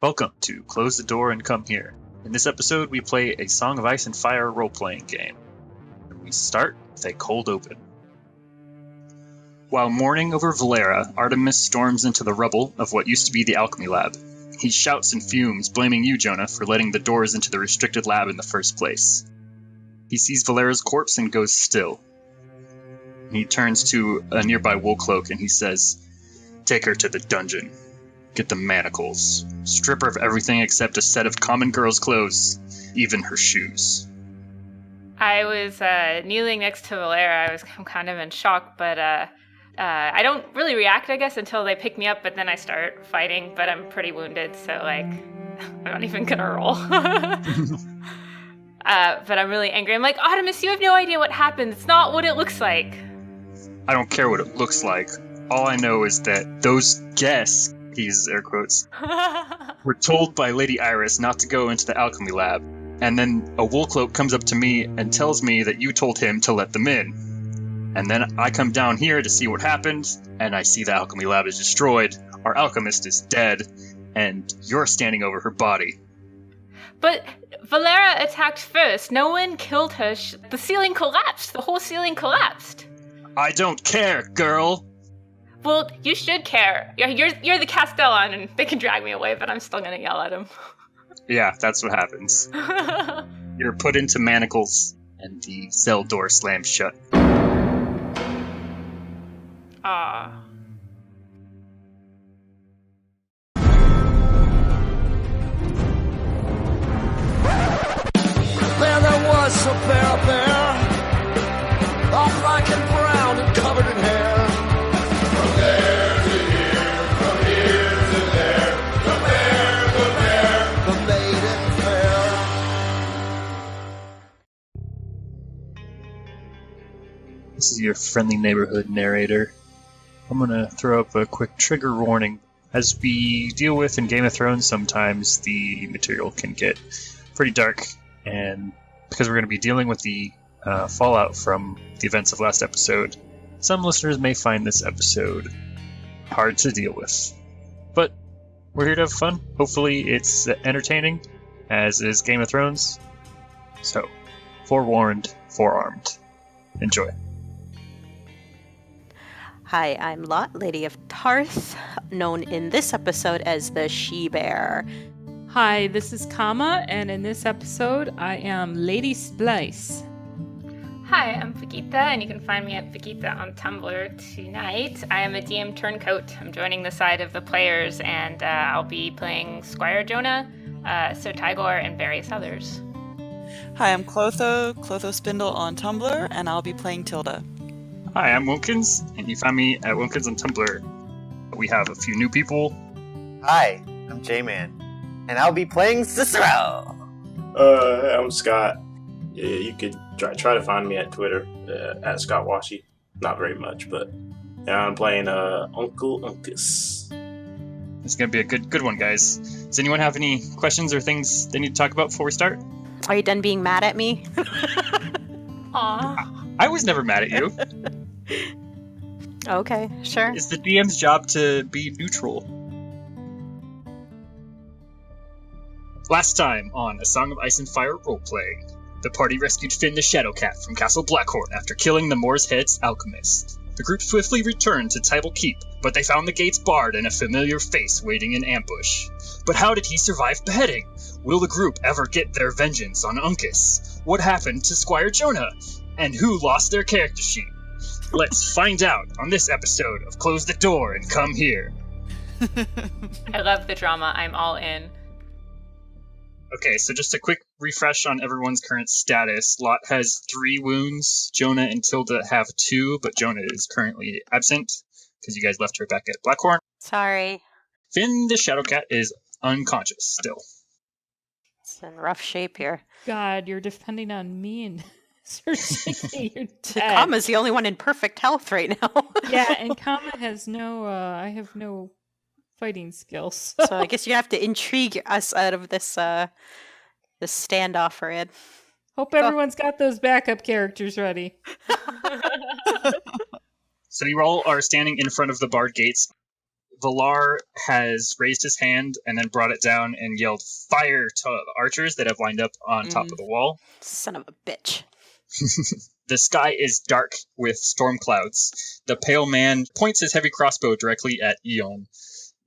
Welcome to Close the Door and Come Here. In this episode, we play a Song of Ice and Fire role-playing game. We start with a cold open. While mourning over Valera, Artemis storms into the rubble of what used to be the alchemy lab. He shouts and fumes, blaming you, Jonah, for letting the doors into the restricted lab in the first place. He sees Valera's corpse and goes still. He turns to a nearby wool cloak and he says, "Take her to the dungeon. Get the manacles. Strip her of everything except a set of common girl's clothes, even her shoes." I was kneeling next to Valera. I'm kind of in shock, but I don't really react, I guess, until they pick me up, but then I start fighting, but I'm pretty wounded, so, I'm not even gonna roll. But I'm really angry. I'm like, Artemis, you have no idea what happened. It's not what it looks like. I don't care what it looks like. All I know is that those guests, he uses air quotes, were told by Lady Iris not to go into the alchemy lab. And then a wool cloak comes up to me and tells me that you told him to let them in. And then I come down here to see what happened, and I see the alchemy lab is destroyed, our alchemist is dead, and you're standing over her body. But Valera attacked first. No one killed her. The ceiling collapsed. The whole ceiling collapsed. I don't care, girl. Well, you should care. You're the Castellan, and they can drag me away, but I'm still gonna yell at him. Yeah, that's what happens. You're put into manacles, and the cell door slams shut. Ah. There was a bear, all black and brown and covered in hair. From there to here, from here to there, the bear, the maiden fair. This is your friendly neighborhood narrator. I'm gonna throw up a quick trigger warning. As we deal with in Game of Thrones, sometimes the material can get pretty dark, and because we're going to be dealing with the fallout from the events of last episode, some listeners may find this episode hard to deal with. But we're here to have fun. Hopefully it's entertaining, as is Game of Thrones. So, forewarned, forearmed. Enjoy. Hi, I'm Lot, Lady of Tarth, known in this episode as the She-Bear. Hi, this is Kama, and in this episode, I am Lady Splice. Hi, I'm Vegeta, and you can find me at Vegeta on Tumblr tonight. I am a DM turncoat. I'm joining the side of the players, and I'll be playing Squire Jonah, Sir Tygor, and various others. Hi, I'm Clotho Spindle on Tumblr, and I'll be playing Tilda. Hi, I'm Wilkins, and you find me at Wilkins on Tumblr. We have a few new people. Hi, I'm J-Man, and I'll be playing Cicero. I'm Scott. You could try to find me at Twitter at Scott Washi. Not very much, but I'm playing Uncle Uncas. This is going to be a good one, guys. Does anyone have any questions or things they need to talk about before we start? Are you done being mad at me? Aw. I was never mad at you. Okay, sure. It's the DM's job to be neutral. Last time on A Song of Ice and Fire roleplaying, the party rescued Finn the Shadowcat from Castle Blackhorn after killing the Moor's Head's alchemist. The group swiftly returned to Tybal Keep, but they found the gates barred and a familiar face waiting in ambush. But how did he survive beheading? Will the group ever get their vengeance on Uncas? What happened to Squire Jonah? And who lost their character sheet? Let's find out on this episode of Close the Door and Come Here. I love the drama. I'm all in. Okay, so just a quick refresh on everyone's current status. Lot has 3 wounds. Jonah and Tilda have 2, but Jonah is currently absent because you guys left her back at Blackhorn. Sorry. Finn the Shadowcat is unconscious still. It's in rough shape here. God, you're depending on me and Sir Siggy, you're dead. Kama's the only one in perfect health right now. Yeah, and Kama has I have no fighting skills. So I guess you have to intrigue us out of this standoff we're in. Hope everyone's got those backup characters ready. So you all are standing in front of the barred gates. Valar has raised his hand and then brought it down and yelled fire to the archers that have lined up on top of the wall. Son of a bitch. The sky is dark with storm clouds. The pale man points his heavy crossbow directly at Eon.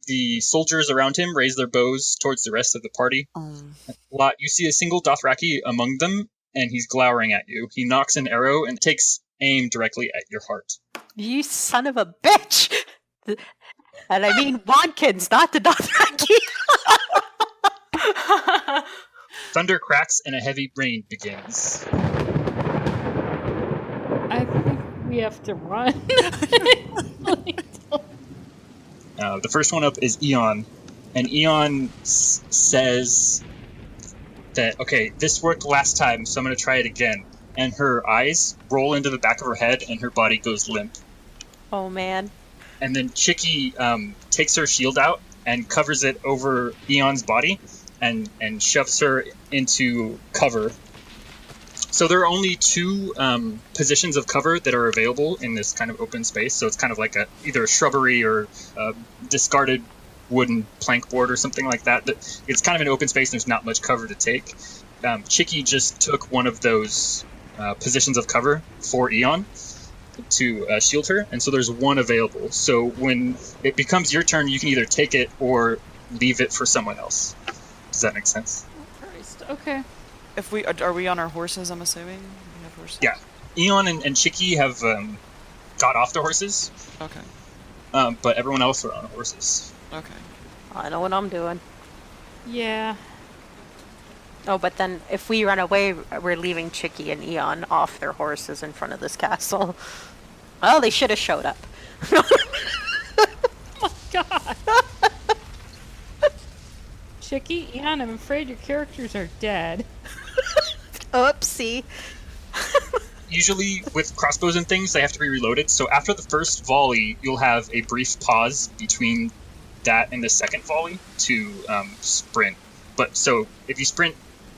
The soldiers around him raise their bows towards the rest of the party. Lot, you see a single Dothraki among them, and he's glowering at you. He knocks an arrow and takes aim directly at your heart. You son of a bitch! And I mean Watkins, not the Dothraki. Thunder cracks and a heavy rain begins. I think we have to run. The first one up is Eon, and Eon says that, okay, this worked last time, so I'm going to try it again. And her eyes roll into the back of her head, and her body goes limp. Oh, man. And then Chicky takes her shield out and covers it over Eon's body and shoves her into cover. So there are only two positions of cover that are available in this kind of open space. So it's kind of like either a shrubbery or a discarded wooden plank board or something like that. It's kind of an open space. There's not much cover to take. Chicky just took one of those positions of cover for Eon to shield her, and so there's one available. So when it becomes your turn, you can either take it or leave it for someone else. Does that make sense? Christ. Okay. If we are we on our horses? I'm assuming we have horses. Yeah, Eon and Chicky have got off the horses. Okay. But everyone else are on horses. Okay. I know what I'm doing. Yeah. Oh, but then if we run away, we're leaving Chicky and Eon off their horses in front of this castle. Well, they should have showed up. Oh, God. Chicky, Eon, I'm afraid your characters are dead. Oopsie. Usually with crossbows and things, they have to be reloaded. So after the first volley, you'll have a brief pause between that and the second volley to sprint. But so if you sprint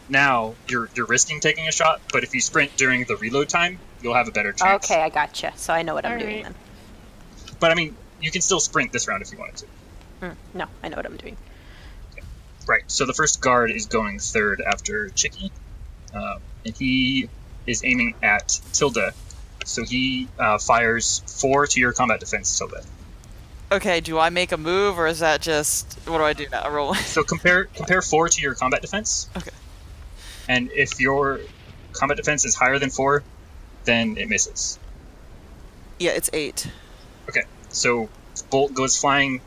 now, you're risking taking a shot. But if you sprint during the reload time, you'll have a better chance. Okay, I gotcha. So I know what I'm doing right. then. But I mean, you can still sprint this round if you wanted to. No, I know what I'm doing. Right. So the first guard is going third after Chicky, and he is aiming at Tilda. So he fires 4 to your combat defense, Tilda. Okay, do I make a move, or is that just... What do I do now? I roll? So compare 4 to your combat defense. Okay. And if your combat defense is higher than 4, then it misses. Yeah, it's 8. Okay. So bolt goes flying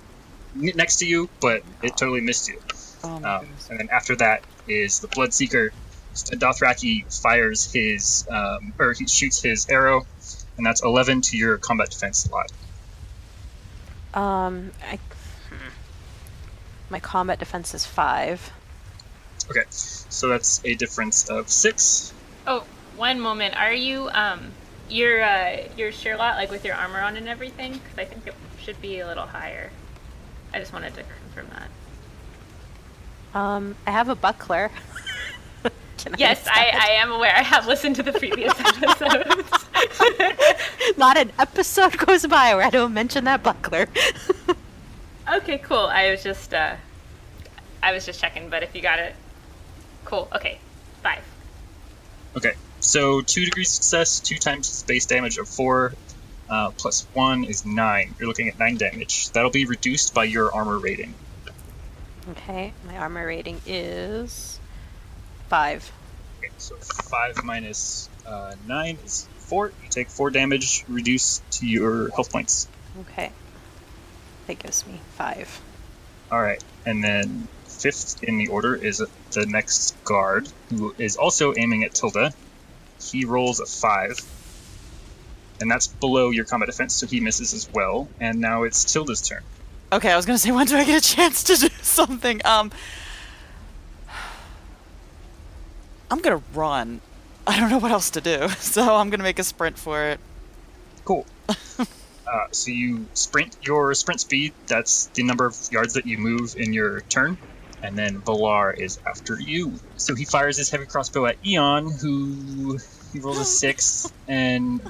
next to you, but it totally missed you. Oh my goodness. And then after that is the Bloodseeker. Dothraki fires his, or he shoots his arrow, and that's 11 to your combat defense slot. My combat defense is 5. Okay, so that's a difference of 6. Oh, one moment. Are you your Sherlock, like with your armor on and everything? Because I think it should be a little higher. I just wanted to confirm that. I have a buckler. Yes, I am aware. I have listened to the previous episodes. Not an episode goes by where I don't mention that buckler. Okay, cool. I was just checking, but if you got it, cool. Okay, 5. Okay, so 2 degrees success, 2 times base damage of 4, plus 1 is 9. You're looking at 9 damage. That'll be reduced by your armor rating. Okay, my armor rating is 5. Okay, so 5 minus 9 is 4. You take 4 damage, reduced to your health points. Okay. That gives me 5. Alright, and then 5th in the order is the next guard, who is also aiming at Tilda. He rolls a 5, and that's below your combat defense, so he misses as well. And now it's Tilda's turn. Okay, I was gonna say, when do I get a chance to do something? I'm gonna run. I don't know what else to do, so I'm gonna make a sprint for it. Cool. So you sprint your sprint speed, that's the number of yards that you move in your turn. And then Valar is after you. So he fires his heavy crossbow at Eon, who he rolls a 6. And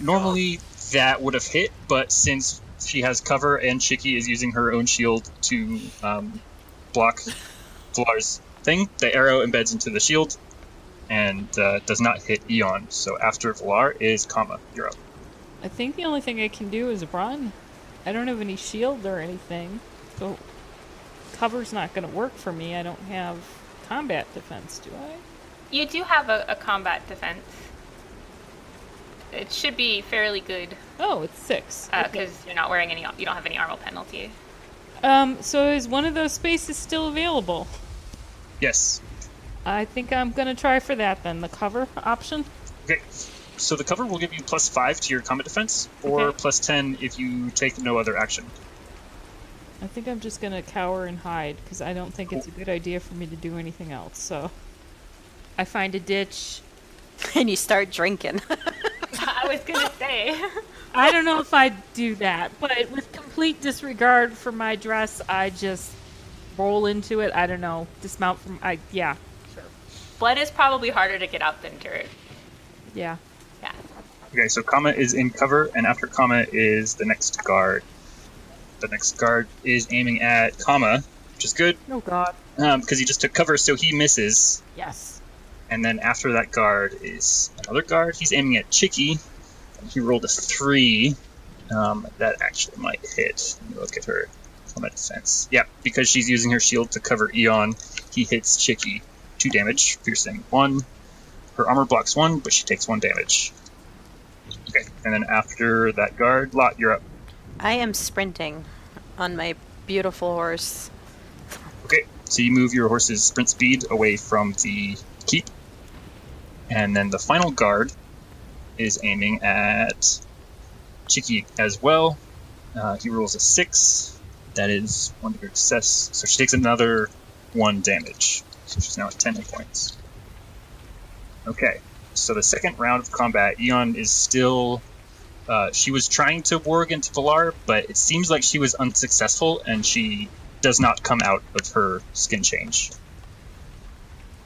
normally that would have hit, but since She has cover, and Chicky is using her own shield to block Valar's thing. The arrow embeds into the shield and does not hit Eon. So after Valar is Kama. You're up. I think the only thing I can do is run. I don't have any shield or anything, so cover's not going to work for me. I don't have combat defense, do I? You do have a combat defense. It should be fairly good. Oh, it's 6. Because you're not wearing any. You don't have any armor penalty. So is one of those spaces still available? Yes. I think I'm gonna try for that then. The cover option. Okay. So the cover will give you +5 to your combat defense, or Okay. +10 if you take no other action. I think I'm just gonna cower and hide because I don't think it's a good idea for me to do anything else. So I find a ditch. And you start drinking. I was gonna say. I don't know if I'd do that, but with complete disregard for my dress, I just roll into it. I don't know. Dismount from. Yeah. Sure. Blood is probably harder to get out than dirt. Yeah. Yeah. Okay, so Kama is in cover, and after Kama is the next guard. The next guard is aiming at Kama, which is good, Oh God. because he just took cover, so he misses. Yes. And then after that guard is another guard. He's aiming at Chicky. He rolled a 3. That actually might hit. Let me look at her combat defense. Yeah, because she's using her shield to cover Eon, he hits Chicky. 2 damage, piercing 1. Her armor blocks 1, but she takes 1 damage. Okay, and then after that guard, Lot, you're up. I am sprinting on my beautiful horse. Okay, so you move your horse's sprint speed away from the keep. And then the final guard is aiming at Chicky as well. He rolls a 6. That is 1 degree success. So she takes another 1 damage. So she's now at 10 hit points. Okay, so the second round of combat, Eon is still... she was trying to war against Valar, but it seems like she was unsuccessful, and she does not come out of her skin change.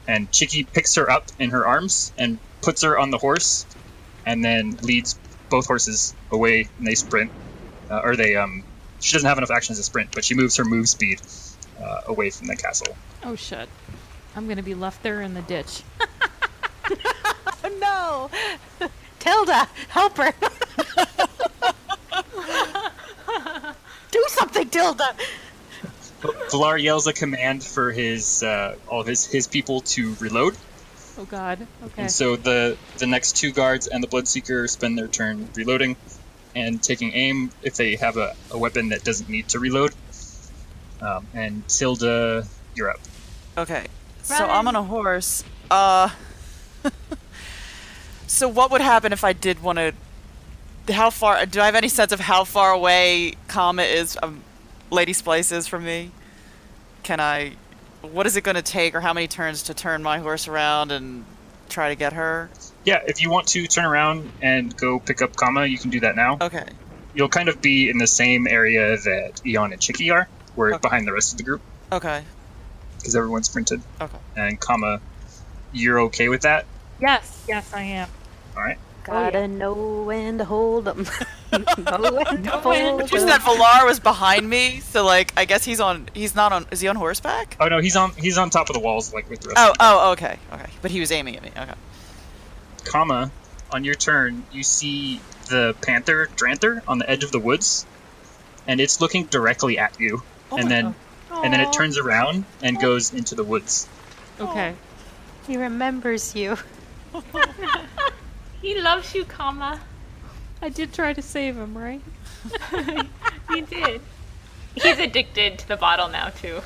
And Chicky picks her up in her arms and puts her on the horse, and then leads both horses away, and they sprint. She doesn't have enough actions to sprint, but she moves her move speed away from the castle. Oh shit. I'm gonna be left there in the ditch. Oh no! Tilda, help her! Do something, Tilda! Valar yells a command for his all of his people to reload. Oh God. Okay. And so the next 2 guards and the Bloodseeker spend their turn reloading and taking aim if they have a weapon that doesn't need to reload. And Tilda, you're up. Okay, so Run. I'm on a horse. So what would happen if I did want to... How far... Do I have any sense of how far away Kama is, Lady Splice is from me? Can I... What is it going to take, or how many turns to turn my horse around and try to get her? Yeah, if you want to turn around and go pick up Kama, you can do that now. Okay. You'll kind of be in the same area that Eon and Chicky are. We're Okay. behind the rest of the group, Okay. because everyone's sprinted. Okay. And Kama, you're okay with that? Yes. Yes, I am. Alright. Gotta know when to hold 'em. Know when to fold But you 'em. said Valar was behind me, so like I guess he's not on. Is he on horseback? Oh no, he's on top of the walls, like with the rest of the Oh, okay. But he was aiming at me. Okay. Kama, on your turn, you see the panther Dranther on the edge of the woods, and it's looking directly at you. And then it turns around and goes into the woods. Okay. He remembers you. He loves you, Kama. I did try to save him, right? He did. He's addicted to the bottle now too.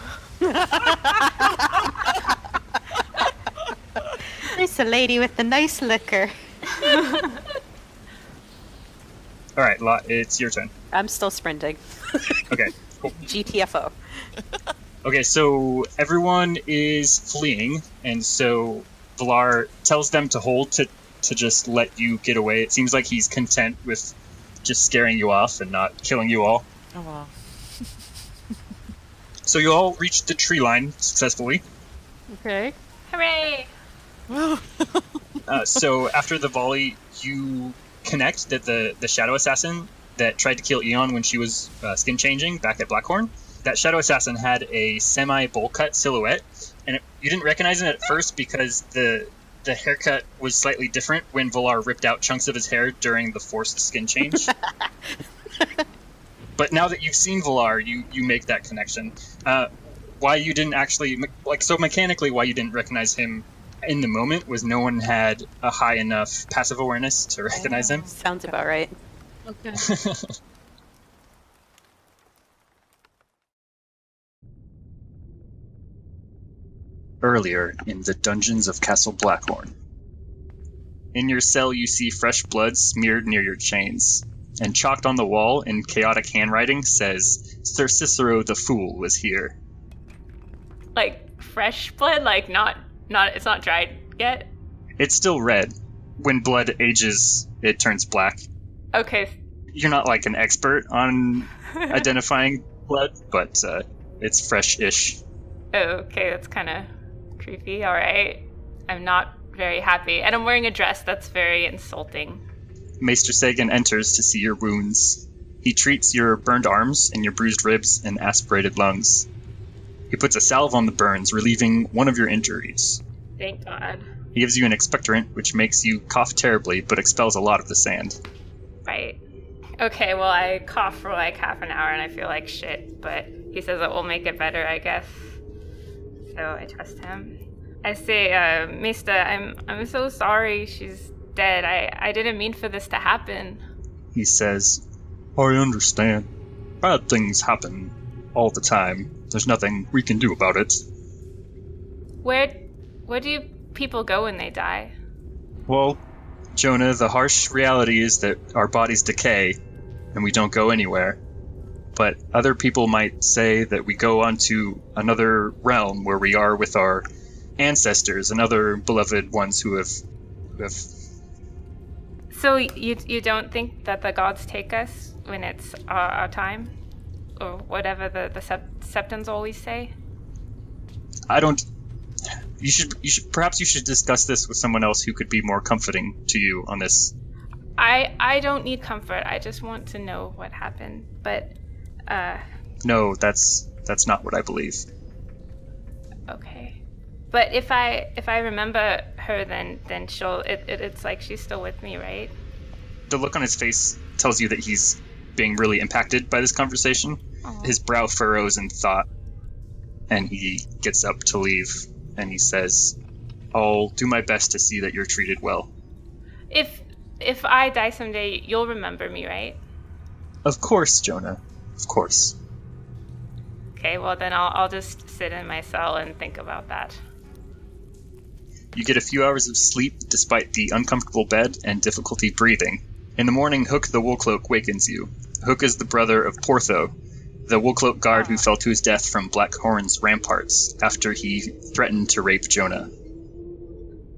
There's a lady with the nice liquor. Alright, Lot, it's your turn. I'm still sprinting. Okay, cool. GTFO. Okay, so everyone is fleeing, and so Valar tells them to hold to just let you get away. It seems like he's content with just scaring you off and not killing you all. Oh wow. So you all reached the tree line successfully. Okay. Hooray! So after the volley, you connect that the Shadow Assassin that tried to kill Eon when she was skin changing back at Blackhorn. That shadow assassin had a semi-bowl cut silhouette, and you didn't recognize it at first because the haircut was slightly different when Volar ripped out chunks of his hair during the forced skin change. But now that you've seen Volar, you make that connection. Why you didn't actually, mechanically, why you didn't recognize him in the moment was no one had a high enough passive awareness to recognize him. Sounds about right. Okay. Earlier in the dungeons of Castle Blackhorn. In your cell you see fresh blood smeared near your chains, and chalked on the wall in chaotic handwriting says, Sir Cicero the Fool was here. Like fresh blood? Like not it's not dried yet? It's still red. When blood ages, it turns black. Okay. You're not like an expert on identifying blood, but it's fresh-ish. Okay, that's kind of creepy. All right. I'm not very happy. And I'm wearing a dress that's very insulting. Maester Sagan enters to see your wounds. He treats your burned arms and your bruised ribs and aspirated lungs. He puts a salve on the burns, relieving one of your injuries. Thank God. He gives you an expectorant, which makes you cough terribly, but expels a lot of the sand. Right. Okay, well, I cough for like half an hour and I feel like shit, but he says it will make it better, I guess. So I trust him. I say, Maester, I'm so sorry she's dead. I didn't mean for this to happen. He says, I understand. Bad things happen all the time. There's nothing we can do about it. Where do people go when they die? Well, Jonah, the harsh reality is that our bodies decay, and we don't go anywhere. But other people might say that we go on to another realm where we are with our ancestors and other beloved ones who have... So you don't think that the gods take us when it's our time? Or whatever the Septons always say? I don't... Perhaps you should discuss this with someone else who could be more comforting to you on this. I don't need comfort. I just want to know what happened. But No, that's not what I believe. Okay. But if I remember her, then she'll it's like she's still with me, right? The look on his face tells you that he's being really impacted by this conversation. Aww. His brow furrows in thought, and he gets up to leave, and he says, I'll do my best to see that you're treated well. If I die someday, you'll remember me, right? Of course, Jonah. Of course. Okay, well then I'll just sit in my cell and think about that. You get a few hours of sleep despite the uncomfortable bed and difficulty breathing. In the morning, Hook the Woolcloak wakens you. Hook is the brother of Portho, the Woolcloak guard who fell to his death from Blackhorn's ramparts after he threatened to rape Jonah.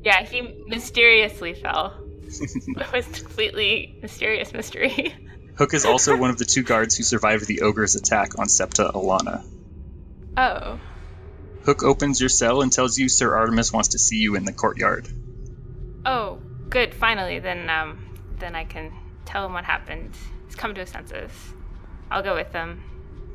Yeah, he mysteriously fell. It was completely mysterious mystery. Hook is also one of the two guards who survived the ogre's attack on Septa Alana. Oh. Hook opens your cell and tells you Sir Artemis wants to see you in the courtyard. Oh, good. Finally, then I can tell him what happened. He's come to his senses. I'll go with him.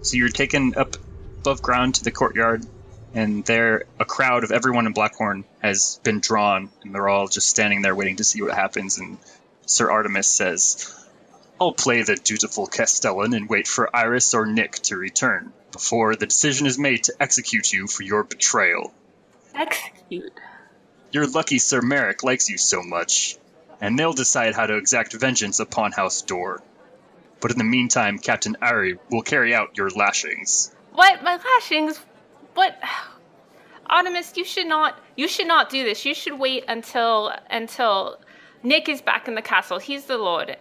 So you're taken up above ground to the courtyard, and there a crowd of everyone in Blackhorn has been drawn, and they're all just standing there waiting to see what happens, and Sir Artemis says, I'll play the dutiful Castellan and wait for Iris or Nick to return before the decision is made to execute you for your betrayal. Execute? Your lucky Sir Merrick likes you so much, and they'll decide how to exact vengeance upon House Doore. But in the meantime, Captain Ari will carry out your lashings. What? My lashings? What? Artemis, you should not do this. You should wait until Nick is back in the castle. He's the lord.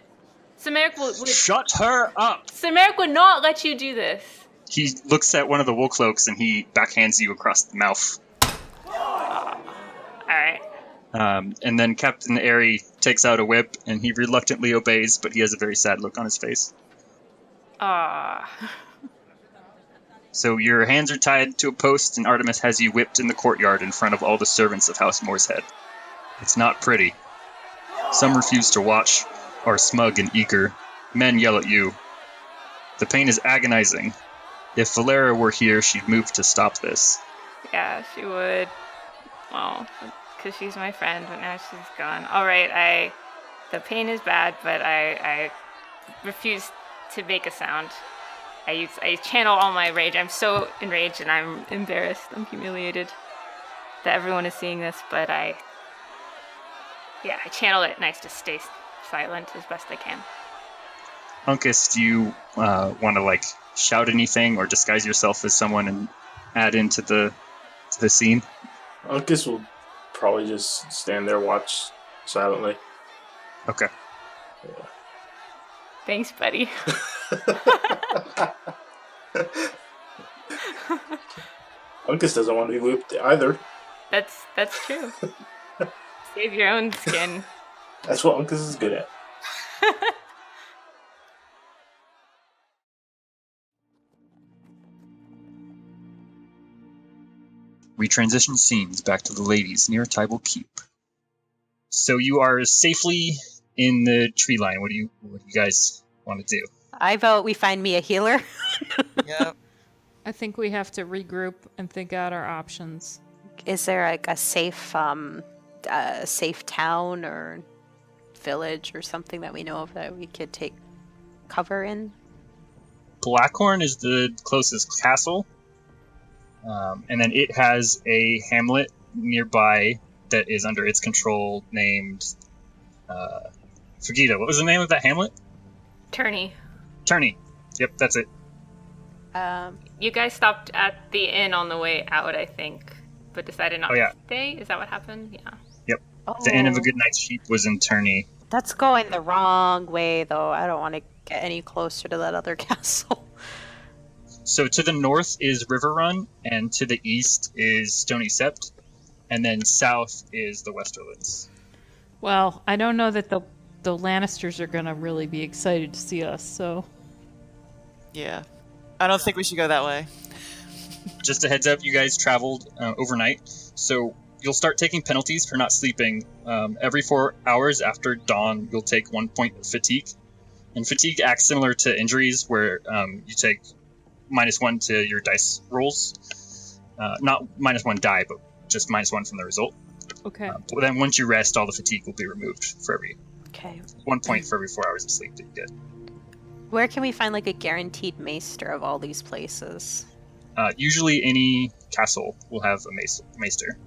Sir Merrick would... Shut her up! Sir Merrick would not let you do this. He looks at one of the Woolcloaks and he backhands you across the mouth. Alright. And then Captain Airy takes out a whip and he reluctantly obeys, but he has a very sad look on his face. So your hands are tied to a post and Artemis has you whipped in the courtyard in front of all the servants of House Moorshead. It's not pretty. Some refuse to watch, are smug and eager, Men yell at you. The pain is agonizing. If Valera were here, she'd move to stop this. Yeah, she would. Well, because she's my friend, but now she's gone. All right, the pain is bad, but I refuse to make a sound. I channel all my rage. I'm so enraged and I'm embarrassed. I'm humiliated that everyone is seeing this, but I channel it and I just stay silent as best I can. Uncas, do you want to shout anything or disguise yourself as someone and add into the scene? Uncas will probably just stand there, watch silently. Okay. Yeah. Thanks, buddy. Uncas doesn't want to be whipped either. That's true. Save your own skin. That's what Uncas is good at. We transition scenes back to the ladies near Tybal Keep. So you are safely in the tree line. What do you guys want to do? I vote we find me a healer. Yep. I think we have to regroup and think out our options. Is there a safe town or village or something that we know of that we could take cover in? Blackhorn is the closest castle. And then it has a hamlet nearby that is under its control named... Fugita. What was the name of that hamlet? Turney. Turney. Yep, that's it. You guys stopped at the inn on the way out, I think, but decided not to stay? Is that what happened? Yeah. Yep. Oh, The Inn of a Good Night's Sheep was in Turney. that's going the wrong way, though. I don't want to get any closer to that other castle. So to the north is River Run, and to the east is Stony Sept, and then south is the Westerlands. Well, I don't know that the Lannisters are going to really be excited to see us, so... Yeah. I don't think we should go that way. Just a heads up, you guys traveled overnight, so you'll start taking penalties for not sleeping. Every 4 hours after dawn, you'll take 1 point of fatigue. And fatigue acts similar to injuries, where you take -1 to your dice rolls. Not -1 die, but just -1 from the result. Okay. But then once you rest, all the fatigue will be removed for every Okay. 1 point for every 4 hours of sleep that you get. Where can we find a guaranteed maester of all these places? Usually any castle will have a maester.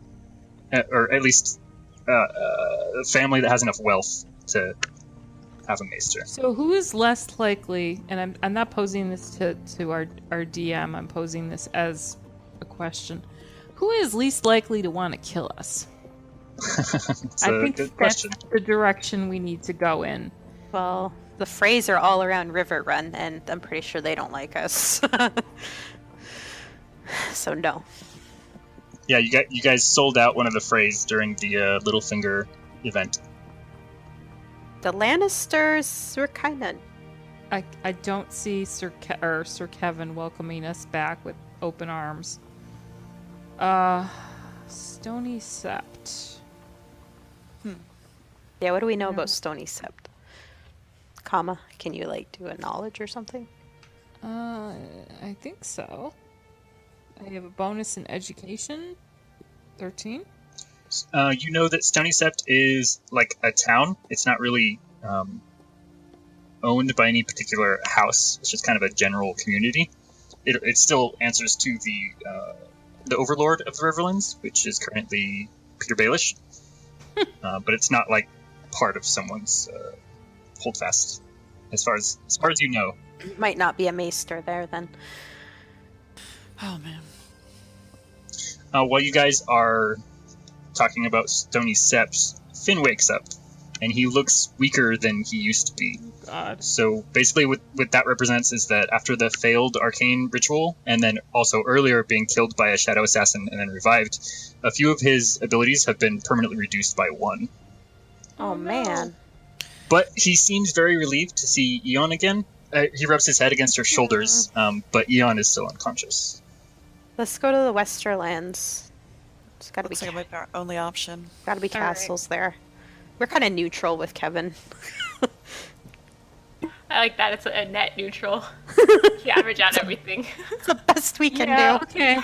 Or at least a family that has enough wealth to have a maester. So who is less likely, and I'm not posing this to our DM, I'm posing this as a question. Who is least likely to want to kill us? It's I a think good that's question. the direction we need to go in. Well, the Freys are all around River Run, and I'm pretty sure they don't like us. So no. Yeah, you guys sold out one of the Freys during the Littlefinger event. The Lannisters were kind of... I don't see Sir Kevin welcoming us back with open arms. Stony Sept. Yeah, what do we know about Stony Sept? Comma, can you do a knowledge or something? I think so. I have a bonus in education. 13. You know that Stony Sept is a town. It's not really owned by any particular house. It's just kind of a general community. It still answers to the Overlord of the Riverlands, which is currently Peter Baelish. But it's not part of someone's holdfast, as far as you know. Might not be a maester there then. Oh, man. While you guys are talking about Stony Sept, Finn wakes up, and he looks weaker than he used to be. God. So basically what that represents is that after the failed arcane ritual, and then also earlier being killed by a shadow assassin and then revived, a few of his abilities have been permanently reduced by 1. Oh, man. But he seems very relieved to see Eon again. He rubs his head against her shoulders, but Eon is still unconscious. Let's go to the Westerlands. It's gotta Looks be like it might be our only option. gotta be All right. castles there. We're kind of neutral with Kevin. I like that. It's a net neutral. You average out everything. It's the best we can Yeah, do. okay.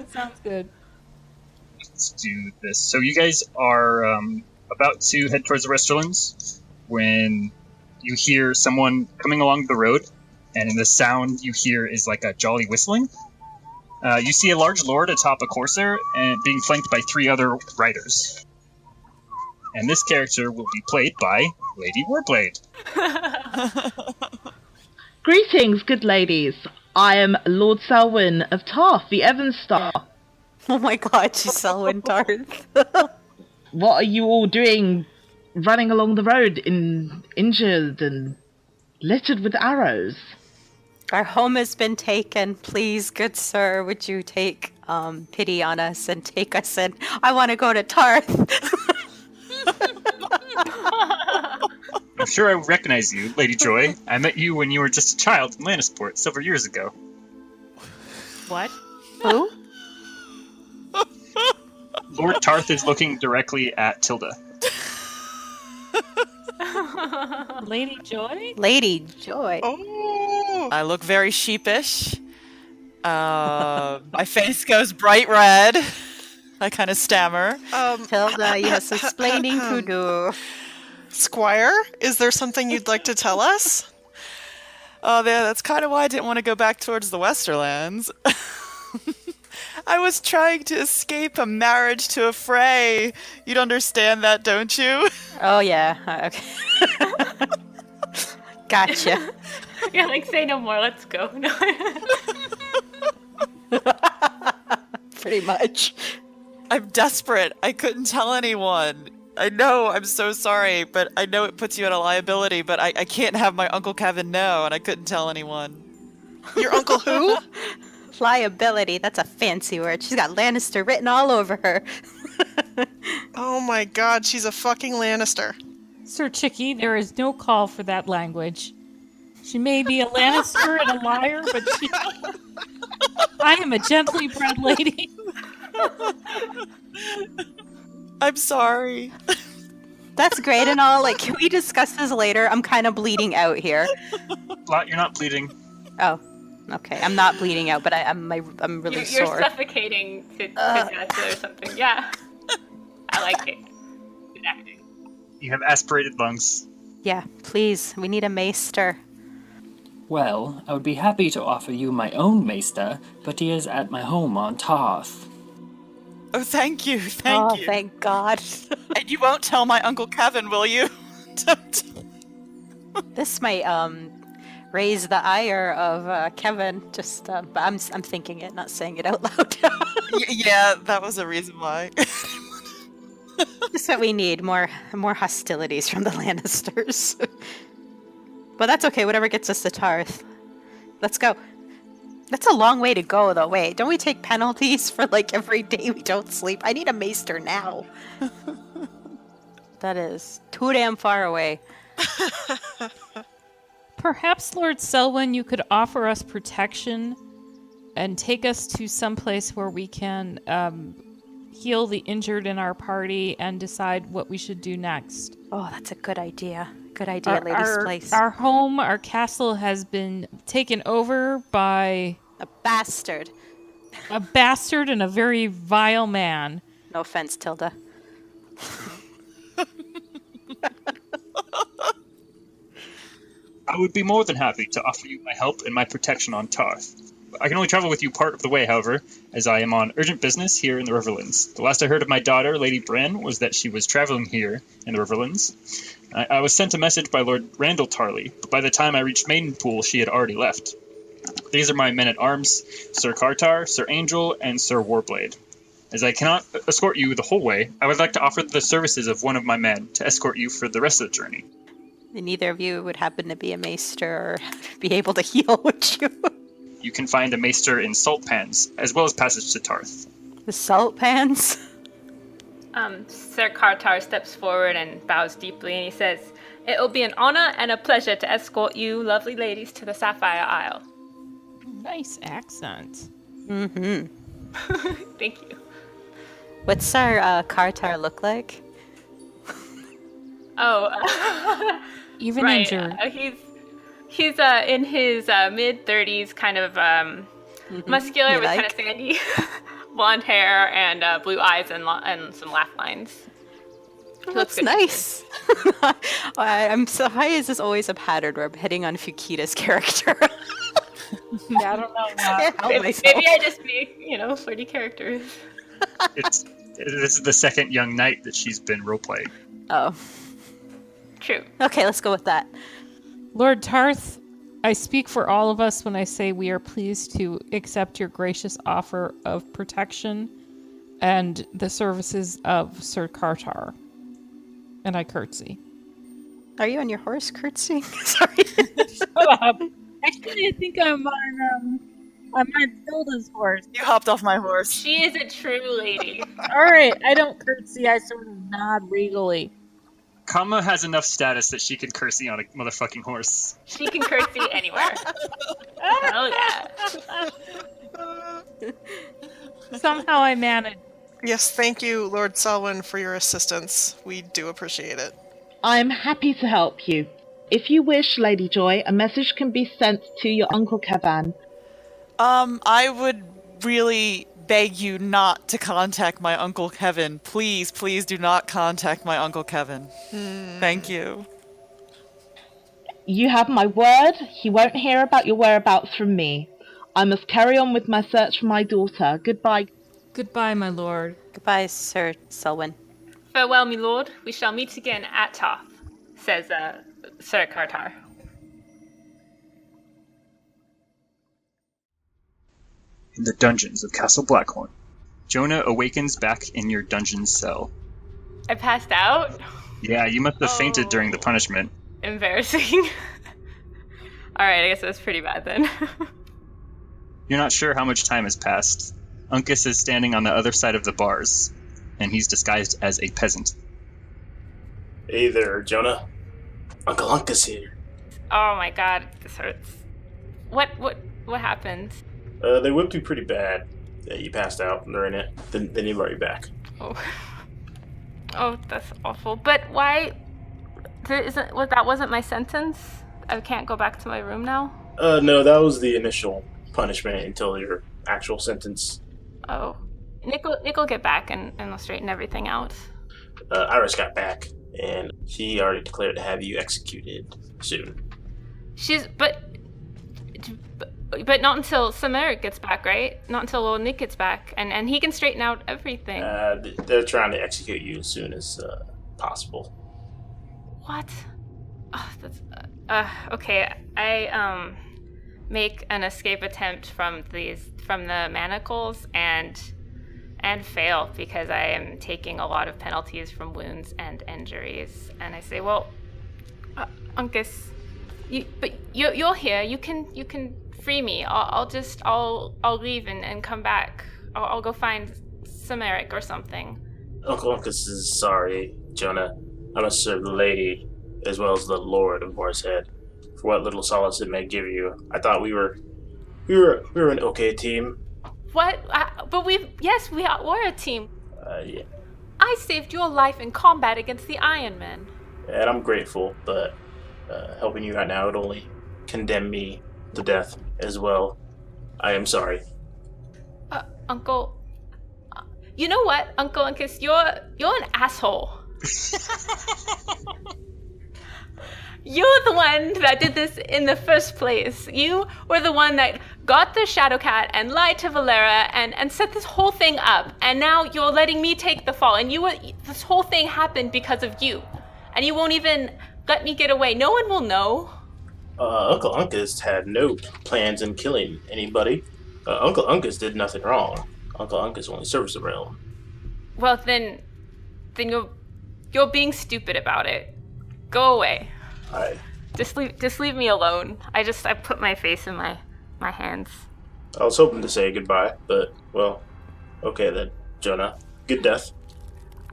Sounds good. Let's do this. So you guys are about to head towards the Westerlands when you hear someone coming along the road, and the sound you hear is like a jolly whistling. You see a large lord atop a courser and being flanked by 3 other riders. And this character will be played by Lady Warblade. Greetings, good ladies. I am Lord Selwyn of Tarth, the Evanstar. Oh my god, she's Selwyn Tarth. What are you all doing running along the road injured and littered with arrows? Our home has been taken. Please, good sir, would you take pity on us and take us in? I want to go to Tarth. I'm sure I recognize you, Lady Joy. I met you when you were just a child in Lannisport several years ago. What? Who? Lord Tarth is looking directly at Tilda. Lady Joy? Lady Joy. Oh, I look very sheepish. My face goes bright red. I kind of stammer. Tilda, yes, explaining to do. Squire, is there something you'd like to tell us? Oh, yeah, that's kind of why I didn't want to go back towards the Westerlands. I was trying to escape a marriage to a Frey. You'd understand that, don't you? Oh, yeah. Okay. Gotcha. Yeah, like, say no more. Let's go. No. Pretty much. I'm desperate. I couldn't tell anyone. I know, I'm so sorry, but I know it puts you at a liability, but I can't have my Uncle Kevin know, and I couldn't tell anyone. Your uncle who? Liability, that's a fancy word. She's got Lannister written all over her. Oh my god, she's a fucking Lannister. Sir Chicky, there is no call for that language. She may be a Lannister and a liar, but I am a gently bred lady. I'm sorry. That's great and all. Like, can we discuss this later? I'm kind of bleeding out here. You're not bleeding. Oh, okay. I'm not bleeding out, but I'm really You're sore. suffocating to death or something. Yeah. I like it. Good acting. You have aspirated lungs. Yeah, please. We need a maester. Well, I would be happy to offer you my own maester, but he is at my home on Tarth. Oh, thank you, thank you. Thank God. And you won't tell my Uncle Kevin, will you? This might raise the ire of Kevin. Just, but I'm thinking it, not saying it out loud. Yeah, that was a reason why. Just what we need, more hostilities from the Lannisters. But that's okay. Whatever gets us to Tarth. Let's go. That's a long way to go, though. Wait, don't we take penalties for, like, every day we don't sleep? I need a maester now. That is too damn far away. Perhaps, Lord Selwyn, you could offer us protection and take us to someplace where we can heal the injured in our party and decide what we should do next. Oh, that's a good idea. Good idea, Lady's Place. Our home, our castle has been taken over by a bastard. A bastard and a very vile man. No offense, Tilda. I would be more than happy to offer you my help and my protection on Tarth. I can only travel with you part of the way, however, as I am on urgent business here in the Riverlands. The last I heard of my daughter, Lady Brienne, was that she was traveling here in the Riverlands. I was sent a message by Lord Randall Tarley, but by the time I reached Maidenpool, she had already left. These are my men-at-arms, Sir Kartar, Sir Angel, and Sir Warblade. As I cannot escort you the whole way, I would like to offer the services of one of my men to escort you for the rest of the journey. And neither of you would happen to be a maester or be able to heal, would you? You can find a maester in Salt Pans, as well as passage to Tarth. The Salt Pans? Sir Kartar steps forward and bows deeply, and he says, "It will be an honor and a pleasure to escort you, lovely ladies, to the Sapphire Isle." Nice accent. Mm-hmm. Thank you. What's our Kartar look like? Oh. Even right. injured. He's in his mid-30s, kind of muscular with kind of sandy blonde hair and blue eyes and some laugh lines. He looks That's nice. I'm so why is this always a pattern where I'm hitting on Fukita's character? Yeah, I don't know. Maybe I just make, flirty characters. This is the second young knight that she's been roleplaying. Oh. True. Okay, let's go with that. Lord Tarth, I speak for all of us when I say we are pleased to accept your gracious offer of protection and the services of Sir Kartar. And I curtsy. Are you on your horse curtsying? Sorry. Shut up. Actually, I think I'm on Hilda's horse. You hopped off my horse. She is a true lady. Alright, I don't curtsy, I sort of nod regally. Kama has enough status that she can curtsy on a motherfucking horse. She can curtsy anywhere. Hell yeah. Somehow I managed. Yes, thank you, Lord Selwyn, for your assistance. We do appreciate it. I am happy to help you. If you wish, Lady Joy, a message can be sent to your Uncle Kavan. I would really beg you not to contact my Uncle Kevin. Please, please do not contact my Uncle Kevin. Thank you. You have my word. He won't hear about your whereabouts from me. I must carry on with my search for my daughter. Goodbye. Goodbye, my lord. Goodbye, Sir Selwyn. Farewell, my lord. We shall meet again at Toth, says Sir Kartar. In the dungeons of Castle Blackhorn, Jonah awakens back in your dungeon cell. I passed out? Yeah, you must have fainted during the punishment. Embarrassing. Alright, I guess that's pretty bad then. You're not sure how much time has passed. Uncas is standing on the other side of the bars, and he's disguised as a peasant. Hey there, Jonah. Uncle Uncas here. Oh my god, this hurts. What happened? They whipped you pretty bad. You passed out during it. Then he brought you back. Oh, that's awful. But why? That wasn't my sentence? I can't go back to my room now? No, that was the initial punishment until your actual sentence. Oh. Nick will get back and we'll straighten everything out. Iris got back, and he already declared to have you executed soon. But not until Samaric gets back, right? Not until old Nick gets back, and he can straighten out everything. They're trying to execute you as soon as possible. What? Oh, that's okay. I make an escape attempt from the manacles and fail because I am taking a lot of penalties from wounds and injuries. And I say, well, Uncas, you're here. You can free me. I'll leave and come back. I'll go find Samaric or something. Uncle Uncas is sorry, Jonah. I must serve the lady as well as the Lord of Moorshead for what little solace it may give you. I thought we were an okay team. What? But we're a team. Yeah. I saved your life in combat against the Iron Men. And I'm grateful, but helping you right now would only condemn me to death as well. I am sorry. Uncle... you know what, Uncle Uncas? You're an asshole. You're the one that did this in the first place. You were the one that got the Shadowcat and lied to Valera and set this whole thing up. And now you're letting me take the fall. And this whole thing happened because of you. And you won't even let me get away. No one will know. Uncle Uncas had no plans in killing anybody. Uncle Uncas did nothing wrong. Uncle Uncas only serves the realm. Well, then you're being stupid about it. Go away. Just leave me alone. I put my face in my hands. I was hoping to say goodbye, but, well, okay then, Jonah. Good death.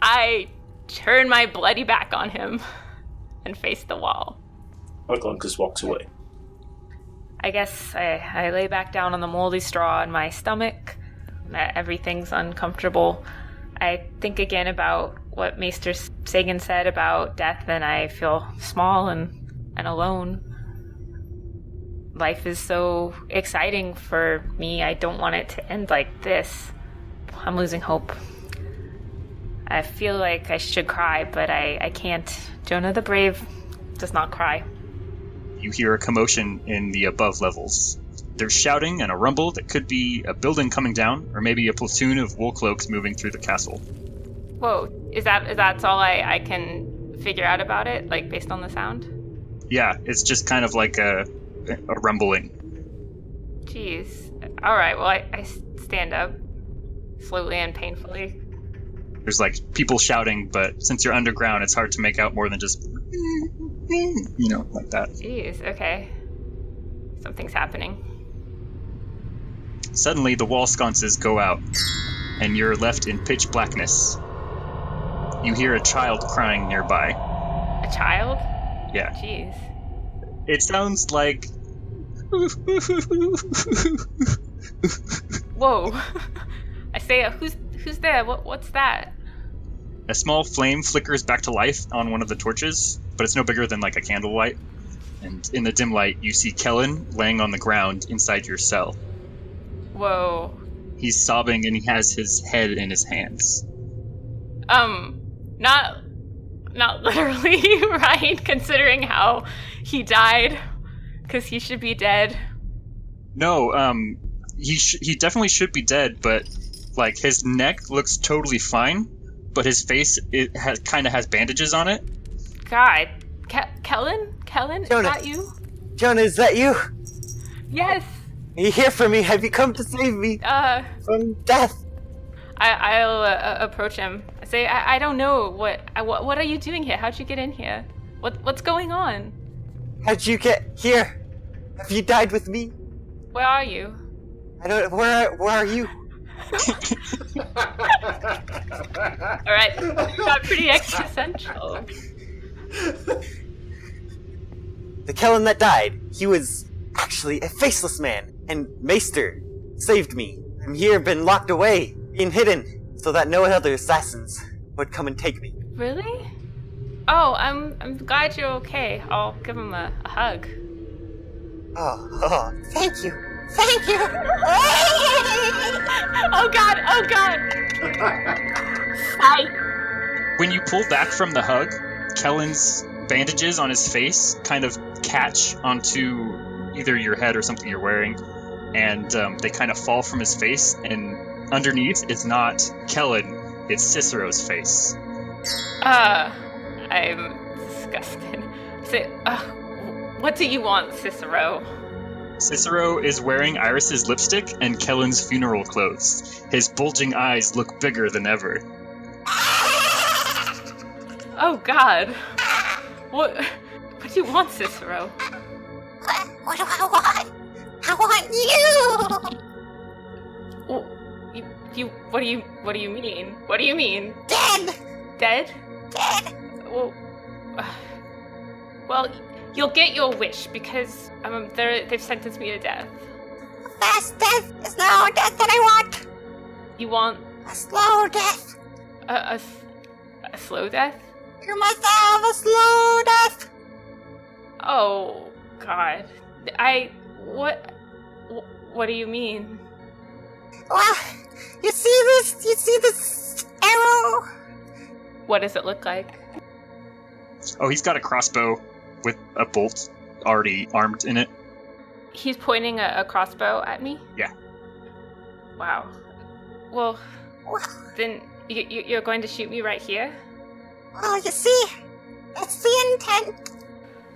I turn my bloody back on him and face the wall. Uncle Uncas walks away. I guess I lay back down on the moldy straw in my stomach. Everything's uncomfortable. I think again about what Maester Sagan said about death, and I feel small and alone. life is so exciting for me. I don't want it to end like this. I'm losing hope. I feel like I should cry, but I can't. Jonah the Brave does not cry. You hear a commotion in the above levels. There's shouting and a rumble that could be a building coming down, or maybe a platoon of wool cloaks moving through the castle. Whoa, is that all I can figure out about it, like based on the sound? Yeah, it's just kind of like a rumbling. Jeez. Alright, well I stand up, slowly and painfully. There's like people shouting, but since you're underground, it's hard to make out more than just, like that. Jeez, okay. Something's happening. Suddenly, the wall sconces go out, and you're left in pitch blackness. You hear a child crying nearby. A child? Yeah. Jeez. It sounds like... Whoa. I say, who's there? What's that? A small flame flickers back to life on one of the torches, but it's no bigger than like a candlelight. And in the dim light, you see Kellen laying on the ground inside your cell. Whoa. He's sobbing and he has his head in his hands. Not literally, right? Considering how he died, because he should be dead. No, he definitely should be dead, but like his neck looks totally fine, but his face kind of has bandages on it. God, Kellen, is Jonah. that you? Jonah, is that you? Yes. Are you here for me? Have you come to save me from death? I'll approach him. I say, I don't know what are you doing here? How'd you get in here? What's going on? How'd you get here? Have you died with me? Where are you? I don't. Where are you? All right, got pretty existential. The Kellen that died, he was actually a faceless man, and Maester saved me. I'm here, been locked away, being hidden, so that no other assassins would come and take me. Really? Oh, I'm glad you're okay. I'll give him a hug. Oh, thank you. Thank you! Oh god! Hi. When you pull back from the hug, Kellen's bandages on his face kind of catch onto either your head or something you're wearing, and they kind of fall from his face, and underneath is not Kellen, it's Cicero's face. I'm disgusted. Say, what do you want, Cicero? Cicero is wearing Iris's lipstick and Kellen's funeral clothes. His bulging eyes look bigger than ever. Oh God! What do you want, Cicero? What do I want? I want you! You. What do you mean? What do you mean? Dead! Dead? Dead! Well, you'll get your wish because they've sentenced me to death. A fast death is no death that I want! You want A slow death! a slow death? You must have a slow death! Oh God! What do you mean? Well, you see this arrow? What does it look like? Oh, he's got a crossbow with a bolt already armed in it. He's pointing a crossbow at me? Yeah. Wow. Well, then you're going to shoot me right here? Well, you see, that's the intent.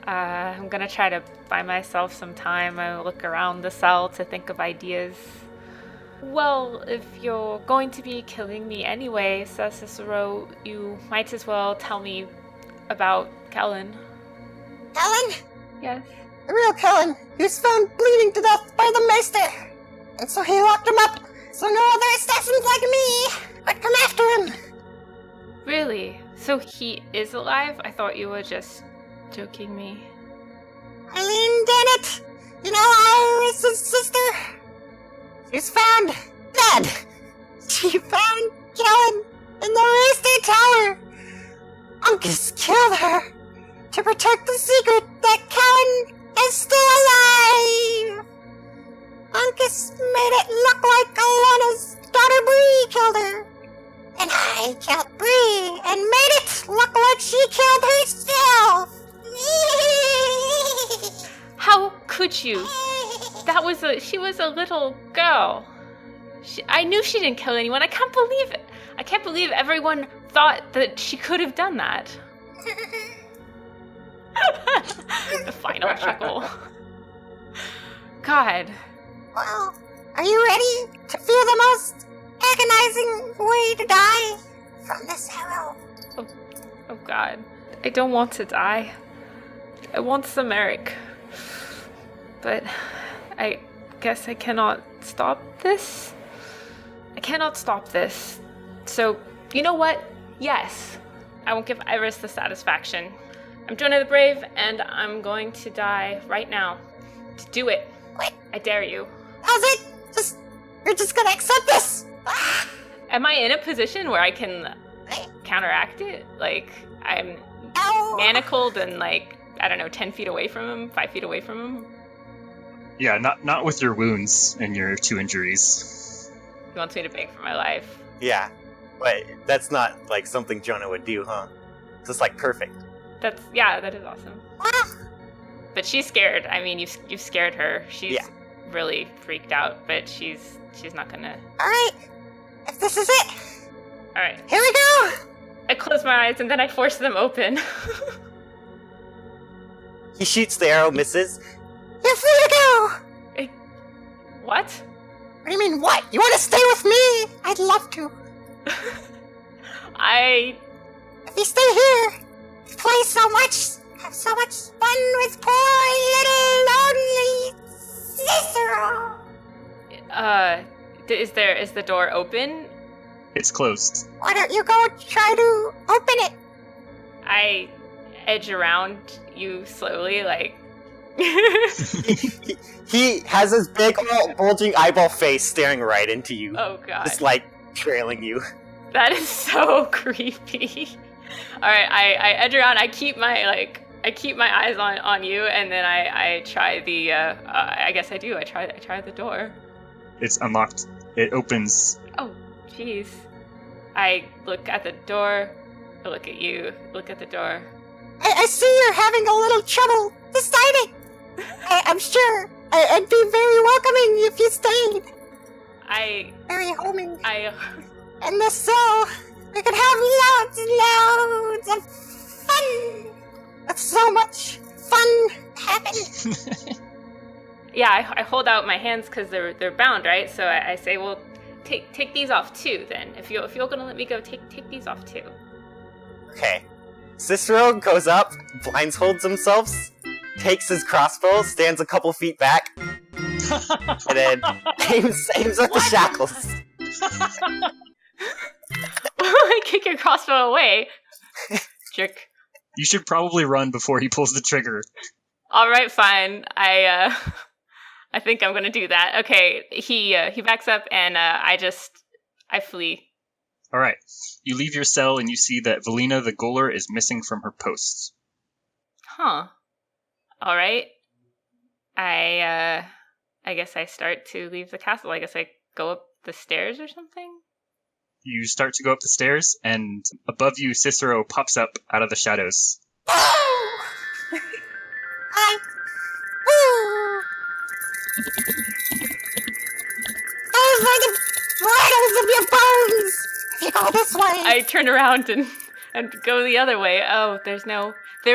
I'm gonna try to buy myself some time. I look around the cell to think of ideas. Well, if you're going to be killing me anyway, says Cicero, you might as well tell me about Kellen. Kellen? Yes. The real Kellen. He was found bleeding to death by the Maester. And so he locked him up, so no other assassins like me would come after him. Really? So he is alive? I thought you were just joking me. Eileen Dennett! You know Iris' sister? She's found dead. She found Kellen in the Maester Tower. Uncas killed her to protect the secret that Kellen is still alive! Uncas made it look like Alana's daughter Bree killed her. And I killed Bree and made it look like she killed herself! How could you? She was a little girl. I knew she didn't kill anyone. I can't believe it. I can't believe everyone thought that she could have done that. The final chuckle. God. Well, are you ready to feel the most agonizing way to die from this arrow? Oh God. I don't want to die. I want some Eric. But I guess I cannot stop this. I cannot stop this. So, you know what? Yes. I won't give Iris the satisfaction. I'm Jonah the Brave, and I'm going to die right now. To do it. Wait. I dare you. How's it? You're just gonna accept this? Am I in a position where I can counteract it? Like, I'm manacled and, like, I don't know, 10 feet away from him, 5 feet away from him? Yeah, not with your wounds and your 2 injuries. He wants me to beg for my life. Yeah, but that's not like something Jonah would do, huh? Just like perfect. That is awesome. But she's scared. I mean, you've scared her. She's really freaked out, but she's not gonna. All right, if this is it. All right. Here we go. I close my eyes and then I force them open. He shoots the arrow, misses. You're free to go. What? What do you mean, what? You want to stay with me? I'd love to. If you stay here, play so much, have so much fun with poor little lonely Cicero. Is the door open? It's closed. Why don't you go try to open it? I edge around you slowly, like. He has his big old bulging eyeball face staring right into you. Oh God. Just like trailing you. That is so creepy. All right, I edge around. I keep my eyes on you, and then I try the. I guess I do. I try the door. It's unlocked. It opens. Oh, jeez. I look at the door. I look at you. Look at the door. I see you're having a little trouble deciding. I'm sure I'd be very welcoming if you stayed. Very homing. And this so we could have loads and loads of fun. With so much fun happening. Yeah, I hold out my hands because they're bound, right? So I say, well, take these off too. Then, if you're gonna let me go, take these off too. Okay. Cicero goes up, blindfolds himself, takes his crossbow, stands a couple feet back, and then aims at the shackles. Kick your crossbow away, jerk. You should probably run before he pulls the trigger. All right, fine. I think I'm gonna do that. Okay, he backs up, and I flee. All right. You leave your cell, and you see that Valina the Goaler is missing from her posts. Huh. All right. I guess I start to leave the castle. I guess I go up the stairs or something. You start to go up the stairs, and above you, Cicero pops up out of the shadows. Rattles of your bones! If you go this way! I turn around and go the other way. Oh, there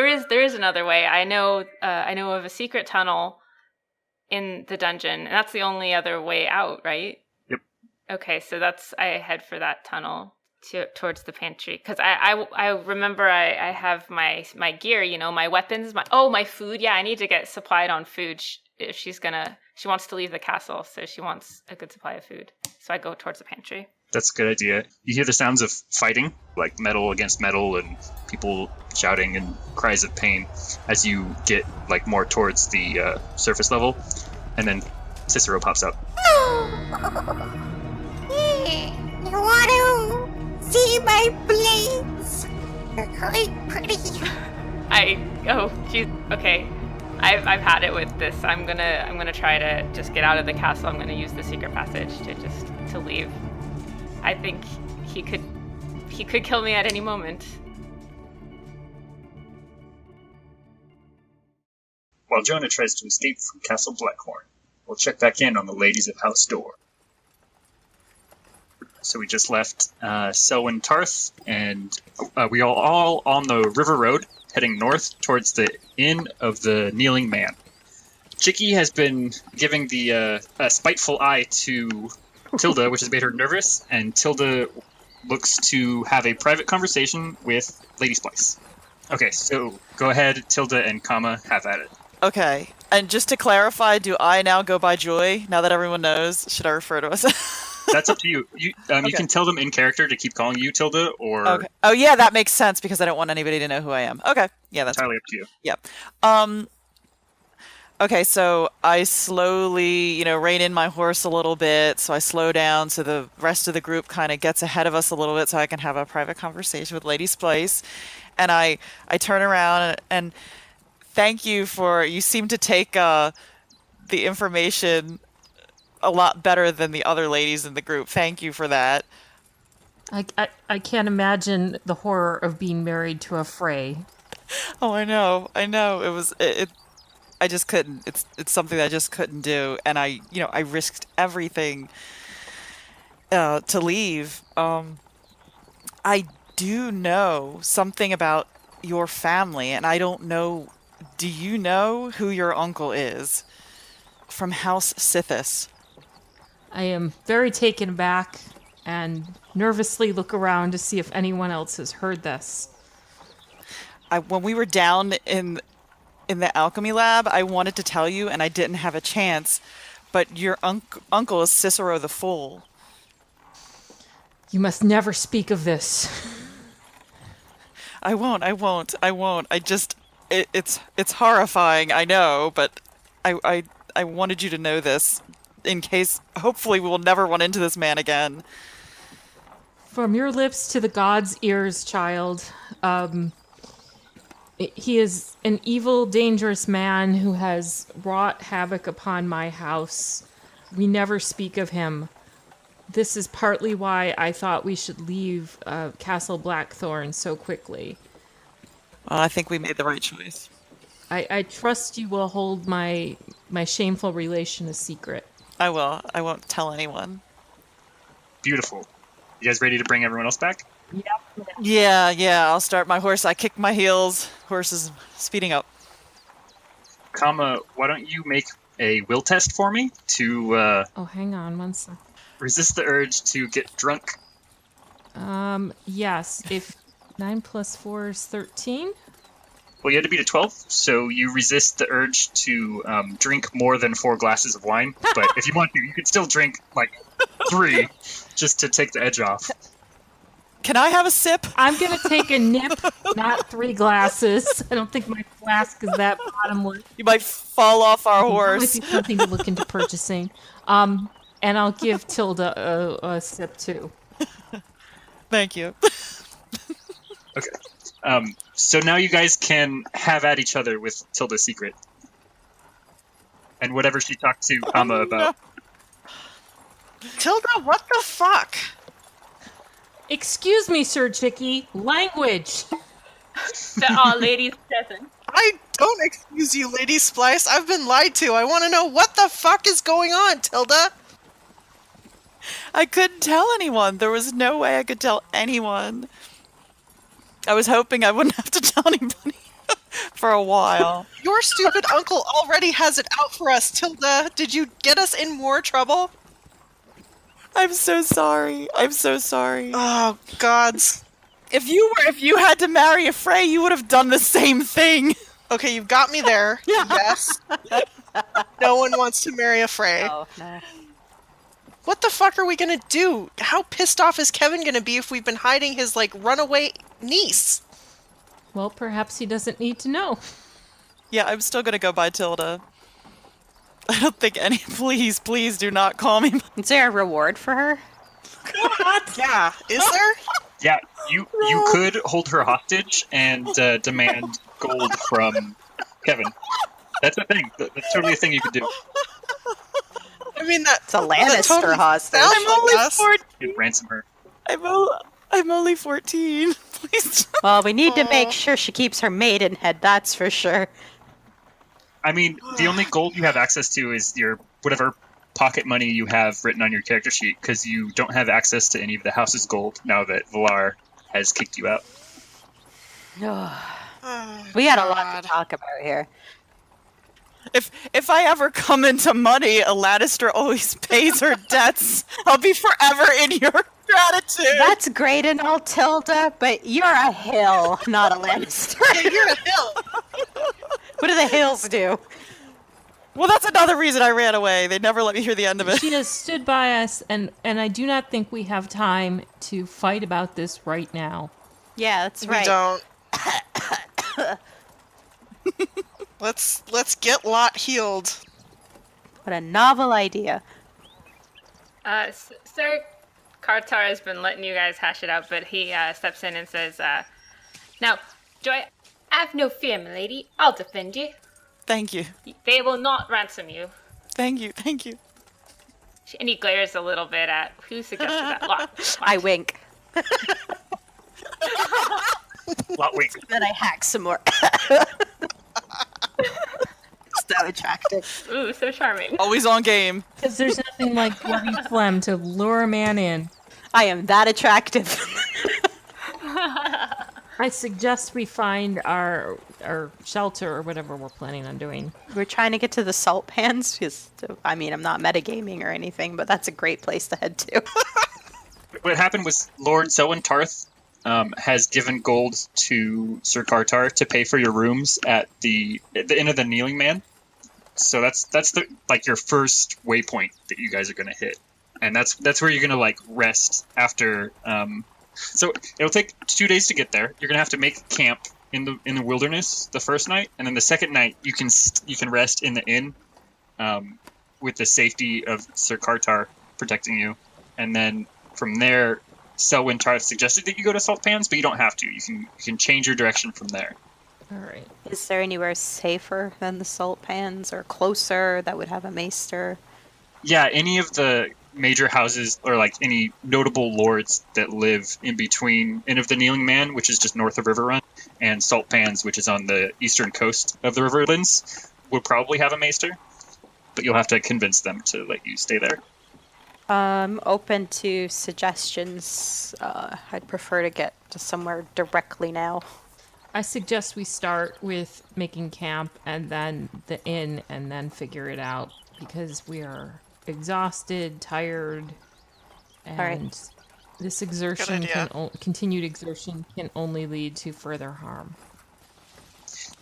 is another way. I know of a secret tunnel in the dungeon, and that's the only other way out, right? Yep. Okay, so I head for that tunnel towards the pantry, because I remember I have my gear, my weapons, my food. Yeah, I need to get supplied on food. She wants to leave the castle, so she wants a good supply of food. So I go towards the pantry. That's a good idea. You hear the sounds of fighting, like metal against metal, and people shouting and cries of pain as you get more towards the surface level, and then Cicero pops up. You want to see my blades? They're quite pretty. Okay. I've had it with this. I'm gonna try to just get out of the castle. I'm gonna use the secret passage to leave. I think he could kill me at any moment. While Jonah tries to escape from Castle Blackhorn, we'll check back in on the ladies of House Doore. So we just left Selwyn Tarth, and we are all on the River Road, heading north towards the Inn of the Kneeling Man. Chicky has been giving the a spiteful eye to Tilda, which has made her nervous, and Tilda looks to have a private conversation with Lady Splice. Okay, so go ahead, Tilda and Kama, have at it. Okay, and just to clarify, do I now go by Joy, now that everyone knows? Should I refer to us? That's up to you. You can tell them in character to keep calling you Tilda, or... Okay. Oh, yeah, that makes sense, because I don't want anybody to know who I am. Okay, yeah, that's entirely up to you. Yeah. Okay, so I slowly, rein in my horse a little bit, so I slow down so the rest of the group kind of gets ahead of us a little bit so I can have a private conversation with Lady Splice. And I turn around and thank you you seem to take the information a lot better than the other ladies in the group. Thank you for that. I can't imagine the horror of being married to a Frey. Oh, I know. I just couldn't. It's something that I just couldn't do, and I risked everything to leave. I do know something about your family, and I don't know. Do you know who your uncle is? From House Sithis. I am very taken aback and nervously look around to see if anyone else has heard this. When we were down in the alchemy lab, I wanted to tell you, and I didn't have a chance, but your uncle is Cicero the Fool. You must never speak of this. I won't. It's horrifying, I know, but I wanted you to know this in case, hopefully we will never run into this man again. From your lips to the god's ears, child. He is an evil, dangerous man who has wrought havoc upon my house. We never speak of him. This is partly why I thought we should leave Castle Blackthorn so quickly. Well, I think we made the right choice. I trust you will hold my shameful relation a secret. I will. I won't tell anyone. Beautiful. You guys ready to bring everyone else back? Yep. Yeah, I'll start my horse. I kick my heels. Horse is speeding up. Kama, why don't you make a will test for me to... Oh, hang on one second. Resist the urge to get drunk. Yes. If 9 plus 4 is 13? Well, you had to beat a 12, so you resist the urge to drink more than 4 glasses of wine. But if you want to, you could still drink, 3, just to take the edge off. Can I have a sip? I'm going to take a nip, not 3 glasses. I don't think my flask is that bottomless. You might fall off our horse. That might be something to look into purchasing. And I'll give Tilda a sip, too. Thank you. Okay. So now you guys can have at each other with Tilda's secret. And whatever she talked to Kama about. No. Tilda, what the fuck? Excuse me, Sir Chicky. Language. To all ladies present. I don't excuse you, Lady Splice. I've been lied to. I want to know what the fuck is going on, Tilda. I couldn't tell anyone. There was no way I could tell anyone. I was hoping I wouldn't have to tell anybody for a while. Your stupid uncle already has it out for us, Tilda. Did you get us in more trouble? I'm so sorry. Oh, gods. If you had to marry a Frey, you would have done the same thing. Okay, you've got me there. Yes. No one wants to marry a Frey. Oh, no. What the fuck are we gonna do? How pissed off is Kevin gonna be if we've been hiding his, runaway niece? Well, perhaps he doesn't need to know. Yeah, I'm still gonna go by Tilda. I don't think please do not call me. Is there a reward for her? Yeah, is there? Yeah, you could hold her hostage and demand gold from Kevin. That's a thing. That's totally a thing you could do. I mean, It's a Lannister totally hostage. sounds I'm like only us. 14. You'd ransom her. I'm only 14. Please. Well, we need to make sure she keeps her maidenhead, that's for sure. I mean, the only gold you have access to is your whatever pocket money you have written on your character sheet, because you don't have access to any of the house's gold now that Valar has kicked you out. We got a lot to talk about here. If I ever come into money, a Lannister always pays her debts. I'll be forever in your gratitude. That's great and all, Tilda, but you're a hill, not a Lannister. Yeah, you're a hill. What do the hills do? Well, that's another reason I ran away. They never let me hear the end of it. She has stood by us, and I do not think we have time to fight about this right now. Yeah, that's right. We don't. Let's get Lot healed. What a novel idea. Sir Kartar has been letting you guys hash it out, but he steps in and says, "Now, Joy, have no fear, milady. I'll defend you. Thank you. They will not ransom you." Thank you. Thank you. And he glares a little bit at who suggested that. Lot. I wink. Lot wink. Then I hack some more. So attractive. Ooh, so charming. Always on game. Because there's nothing like bloody phlegm to lure a man in. I am that attractive. I suggest we find our shelter or whatever we're planning on doing. We're trying to get to the salt pans. I mean, I'm not metagaming or anything, but that's a great place to head to. What happened was Lord Selwyn Tarth has given gold to Sir Kartar to pay for your rooms at the Inn of the Kneeling Man. So that's the your first waypoint that you guys are gonna hit, and that's where you're gonna rest after. So it'll take 2 days to get there. You're gonna have to make camp in the wilderness the first night, and then the second night you can rest in the inn, with the safety of Sir Kartar protecting you, and then from there, Selwyn Tarth suggested that you go to Salt Pans, but you don't have to. You can change your direction from there. All right. Is there anywhere safer than the salt pans or closer that would have a maester? Yeah, any of the major houses or any notable lords that live in between Inn of the Kneeling Man, which is just north of Riverrun, and Salt Pans, which is on the eastern coast of the Riverlands, would probably have a maester, but you'll have to convince them to let you stay there. Open to suggestions. I'd prefer to get to somewhere directly now. I suggest we start with making camp and then the inn and then figure it out because we are exhausted, tired, and this exertion continued exertion can only lead to further harm.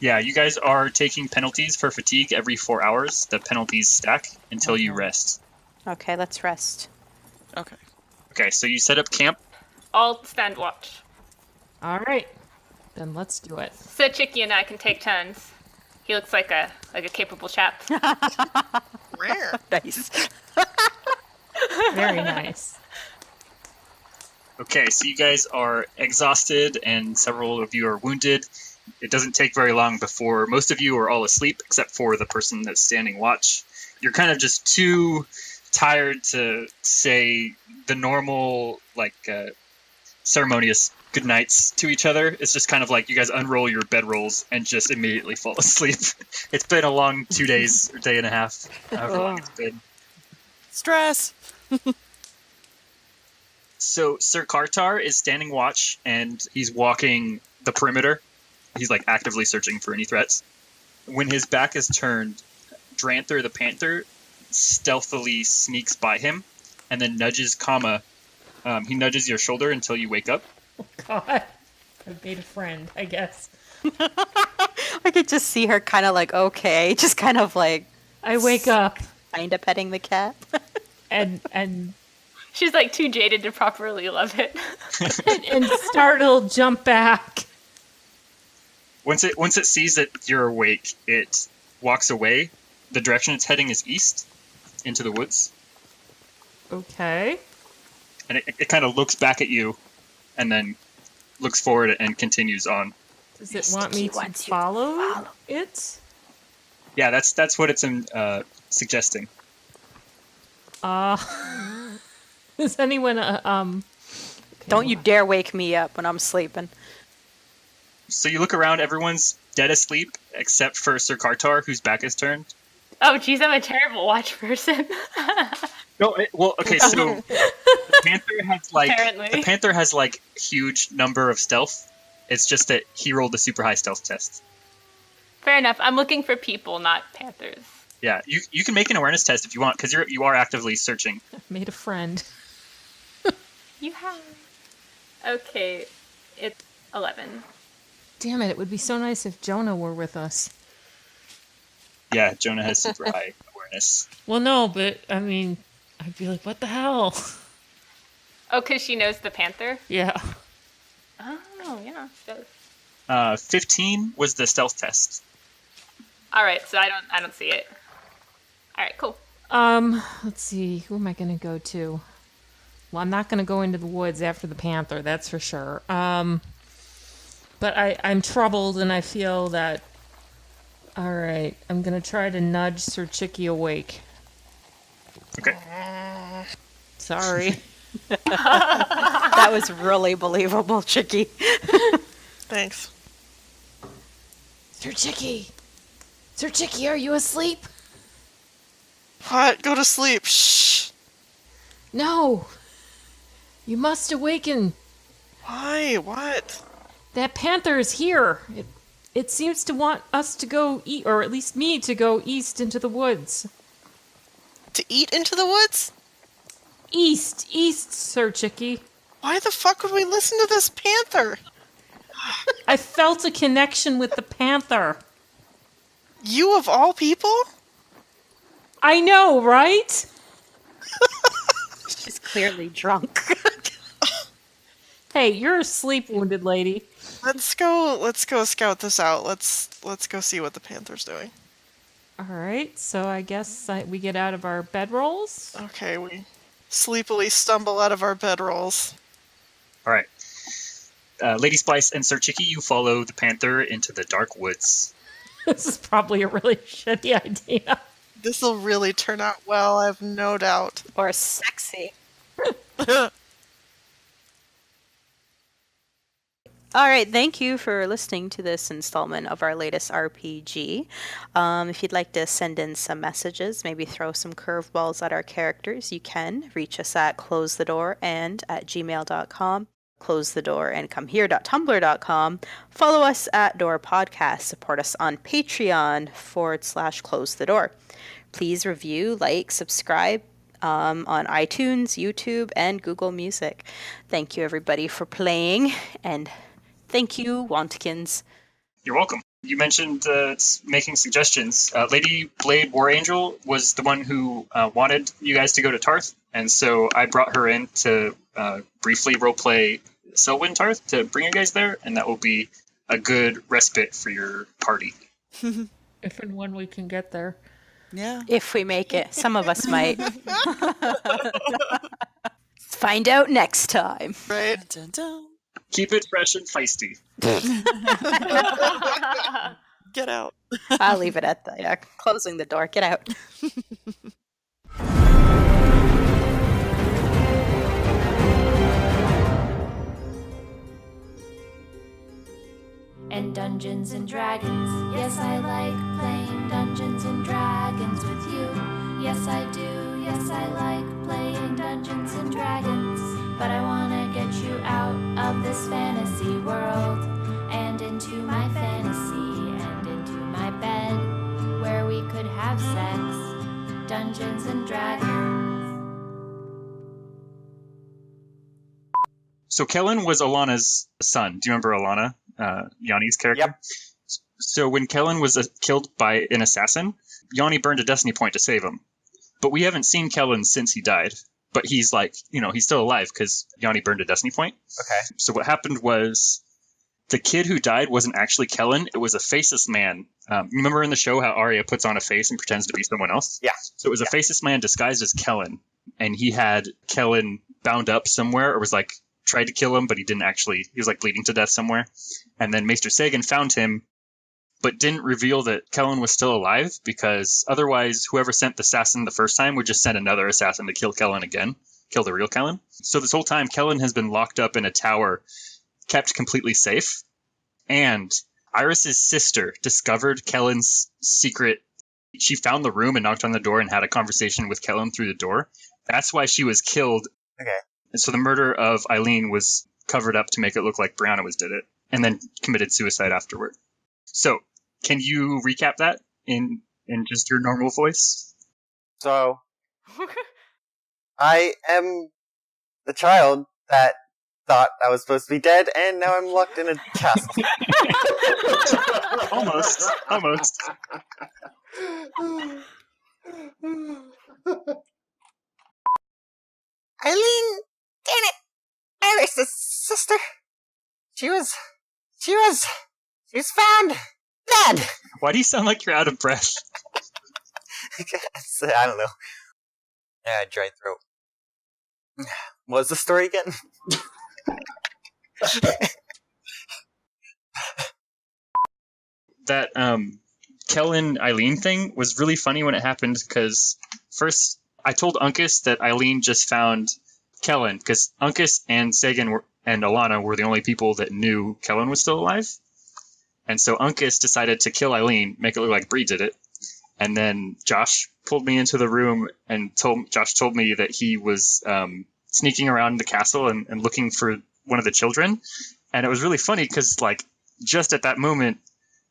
Yeah, you guys are taking penalties for fatigue every 4 hours. The penalties stack until you rest. Okay, let's rest. Okay. Okay, so you set up camp. I'll stand watch. All right. Then let's do it. So Chicky and I can take turns. He looks like a capable chap. Rare. Nice. Very nice. Okay, so you guys are exhausted and several of you are wounded. It doesn't take very long before most of you are all asleep except for the person that's standing watch. You're kind of just too tired to say the normal, ceremonious good nights to each other. It's just kind of you guys unroll your bedrolls and just immediately fall asleep. It's been a long 2 days or day and a half, however long it's been. Stress. So Sir Kartar is standing watch and he's walking the perimeter. He's actively searching for any threats. When his back is turned, Dranther the Panther stealthily sneaks by him and then nudges Kama. He nudges your shoulder until you wake up. Oh, God. I've made a friend, I guess. I could just see her kind of okay, just kind of I wake up. Kind of petting the cat. and She's too jaded to properly love it. and startled, jump back. Once it sees that you're awake, it walks away. The direction it's heading is east, into the woods. Okay. And it kind of looks back at you, and then looks forward and continues on. Does it want me to follow it? Yeah, that's what it's suggesting. Is anyone Don't you dare wake me up when I'm sleeping. So you look around, everyone's dead asleep except for Sir Kartar, whose back is turned. Oh, geez, I'm a terrible watch person. No, well, okay, so the Panther has huge number of stealth. It's just that he rolled a super high stealth test. Fair enough. I'm looking for people, not panthers. Yeah, you can make an awareness test if you want, because you are actively searching. I've made a friend. You have. Okay, it's 11. Damn it! It would be so nice if Jonah were with us. Yeah, Jonah has super high awareness. Well, no, but I mean, I'd be like, what the hell? Oh, because she knows the panther? Yeah. Oh, yeah, she does. 15 was the stealth test. All right, so I don't see it. All right, cool. Let's see. Who am I going to go to? Well, I'm not going to go into the woods after the panther, that's for sure. But I'm troubled, and I feel that. All right, I'm going to try to nudge Sir Chicky awake. Okay. Sorry. That was really believable, Chicky. Thanks. Sir Chicky, are you asleep? What? Go to sleep. Shh. No. You must awaken. Why? What? That panther is here. It seems to want us to go eat, or at least me to go east into the woods. To eat into the woods? East, Sir Chicky. Why the fuck would we listen to this panther? I felt a connection with the panther. You of all people? I know, right? She's clearly drunk. Hey, you're a sleep wounded lady. Let's go scout this out. Let's go see what the panther's doing. All right, so I guess we get out of our bedrolls. Okay, we sleepily stumble out of our bedrolls. All right. Lady Splice and Sir Chicky, you follow the panther into the dark woods. This is probably a really shitty idea. This will really turn out well, I have no doubt. Or sexy. All right, thank you for listening to this installment of our latest RPG. If you'd like to send in some messages, maybe throw some curveballs at our characters, you can. Reach us at closethedoorand@gmail.com, closethedoorandcomehere.tumblr.com. Follow us at Doore Podcast. Support us on Patreon /closethedoor. Please review, subscribe on iTunes, YouTube, and Google Music. Thank you, everybody, for playing, and thank you, Wantkins. You're welcome. You mentioned making suggestions. LadyBlade Warangel was the one who wanted you guys to go to Tarth, and so I brought her in to briefly roleplay Selwyn Tarth to bring you guys there, and that will be a good respite for your party. If and when we can get there. Yeah. If we make it. Some of us might. Find out next time. Right? Dun, dun. Keep it fresh and feisty. Get out. I'll leave it at that. Closing the door. Get out. And Dungeons and Dragons. Yes, I like playing Dungeons and Dragons with you. Yes, I do. Yes, I like playing Dungeons and Dragons. But I wanna get you out of this fantasy world and into my fantasy and into my bed where we could have sex. Dungeons and Dragons. So Kellen was Alana's son. Do you remember Alana, Yanni's character? Yep. So when Kellen was killed by an assassin, Yanni burned a destiny point to save him. But we haven't seen Kellen since he died. But he's he's still alive because Yanni burned a destiny point. Okay. So what happened was the kid who died wasn't actually Kellen. It was a faceless man. Remember in the show how Arya puts on a face and pretends to be someone else? Yeah. So it was a faceless man disguised as Kellen. And he had Kellen bound up somewhere, or was tried to kill him, but he didn't actually. He was bleeding to death somewhere. And then Maester Sagan found him but didn't reveal that Kellen was still alive, because otherwise whoever sent the assassin the first time would just send another assassin to kill Kellen again, kill the real Kellen. So this whole time, Kellen has been locked up in a tower, kept completely safe, and Iris's sister discovered Kellen's secret. She found the room and knocked on the door and had a conversation with Kellen through the door. That's why she was killed. Okay. And so the murder of Eileen was covered up to make it look like Brianna did it, and then committed suicide afterward. So, can you recap that in just your normal voice? So, I am the child that thought I was supposed to be dead, and now I'm locked in a castle. Almost. Eileen, damn it! Iris' sister. She was found dead. Why do you sound like you're out of breath? I don't know. Yeah, dry throat. What was the story again? That Kellen Eileen thing was really funny when it happened, because first I told Uncas that Eileen just found Kellen, because Uncas and Sagan and Alana were the only people that knew Kellen was still alive. And so Uncas decided to kill Eileen, make it look like Bree did it. And then Josh pulled me into the room and Josh told me that he was sneaking around the castle and looking for one of the children. And it was really funny because, like, just at that moment,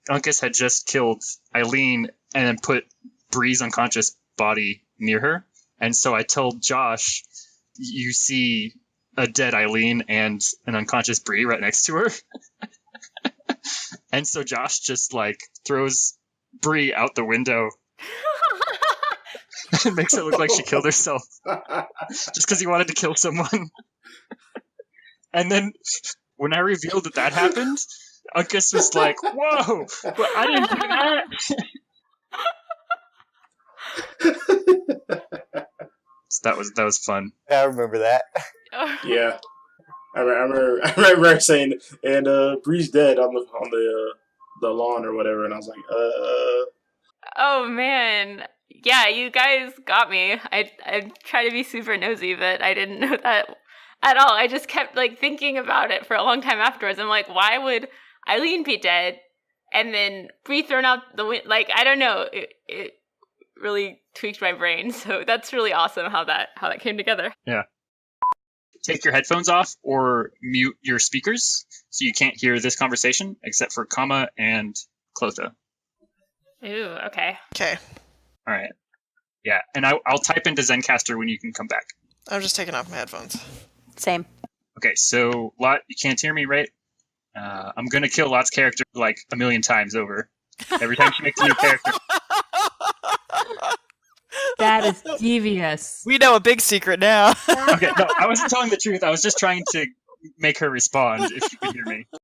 Uncas had just killed Eileen and then put Bree's unconscious body near her. And so I told Josh, you see a dead Eileen and an unconscious Bree right next to her. And so Josh just, like, throws Bree out the window and makes it look like she killed herself just because he wanted to kill someone. And then when I revealed that happened, Uncas was like, whoa, but I didn't do that. So that was fun. I remember that. Yeah, I remember saying, and Bree's dead on the lawn or whatever, and I was like, Oh man, yeah, you guys got me. I try to be super nosy, but I didn't know that at all. I just kept like thinking about it for a long time afterwards. I'm like, why would Eileen be dead and then Bree thrown out the window? Like, I don't know. It really tweaked my brain. So that's really awesome how that came together. Yeah. Take your headphones off or mute your speakers so you can't hear this conversation except for Kama and Clotha. Ooh, okay. Okay. All right. Yeah, and I'll type into Zencaster when you can come back. I'm just taking off my headphones. Same. Okay, so Lot, you can't hear me, right? I'm gonna kill Lot's character like a million times over. Every time she makes a new character. That is devious. We know a big secret now. Okay, no, I wasn't telling the truth. I was just trying to make her respond if she could hear me.